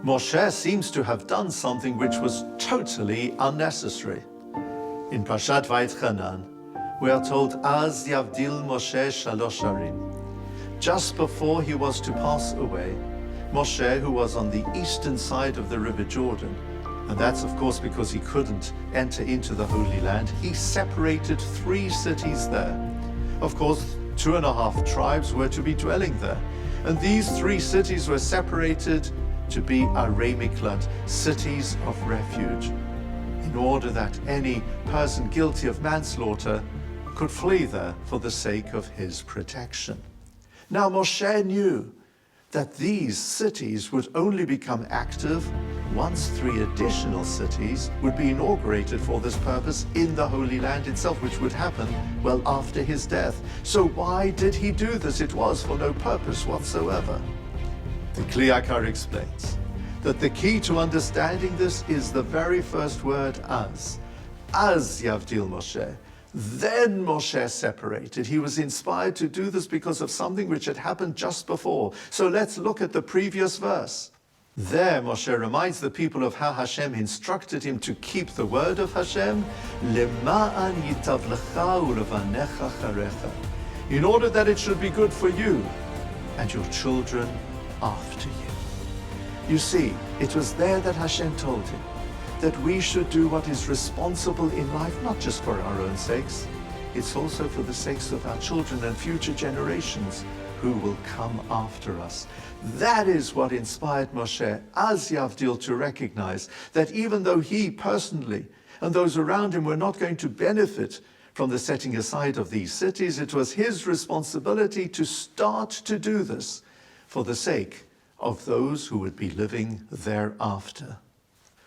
Moshe seems to have done something which was totally unnecessary. In Parshat Vayetchanan, we are told, Az Yavdil Moshe Shalosh Harim. Just before he was to pass away, Moshe, who was on the eastern side of the River Jordan, and that's of course because he couldn't enter into the Holy Land, he separated 3 cities there. Of course, 2.5 tribes were to be dwelling there. And these 3 cities were separated to be Arei Miklat, cities of refuge, in order that any person guilty of manslaughter could flee there for the sake of his protection. Now Moshe knew that these cities would only become active once 3 additional cities would be inaugurated for this purpose in the Holy Land itself, which would happen well after his death. So why did he do this? It was for no purpose whatsoever. The Kli Yakar explains that the key to understanding this is the very first word, Az. Az Yavdil Moshe. Then Moshe separated. He was inspired to do this because of something which had happened just before. So let's look at the previous verse. There Moshe reminds the people of how Hashem instructed him to keep the word of Hashem, Lema'an yitav lecha ulevanecha charecha, in order that it should be good for you and your children after you. You see, it was there that Hashem told him that we should do what is responsible in life, not just for our own sakes, it's also for the sakes of our children and future generations who will come after us. That is what inspired Moshe, Az Yavdil, to recognize that even though he personally and those around him were not going to benefit from the setting aside of these cities, it was his responsibility to start to do this for the sake of those who would be living thereafter.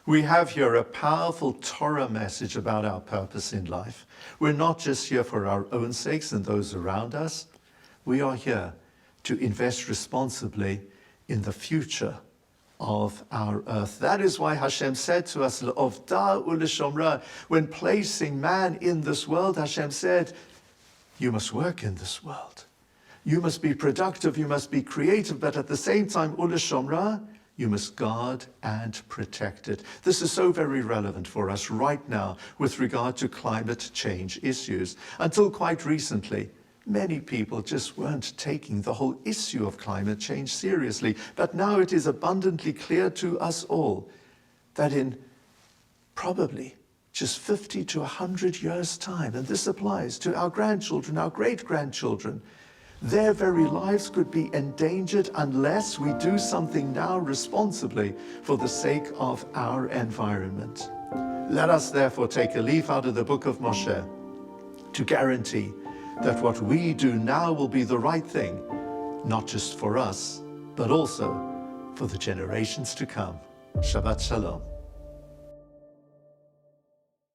We have here a powerful Torah message about our purpose in life. We're not just here for our own sakes and those around us. We are here to invest responsibly in the future of our earth. That is why Hashem said to us, L'ovda u'l'shomra, when placing man in this world, Hashem said, you must work in this world. You must be productive, you must be creative, but at the same time, u'l'shomra, you must guard and protect it. This is so very relevant for us right now with regard to climate change issues. Until quite recently, many people just weren't taking the whole issue of climate change seriously. But now it is abundantly clear to us all that in probably just 50 to 100 years' time, and this applies to our grandchildren, our great-grandchildren, their very lives could be endangered unless we do something now responsibly for the sake of our environment. Let us therefore take a leaf out of the book of Moshe to guarantee that what we do now will be the right thing, not just for us, but also for the generations to come. Shabbat Shalom.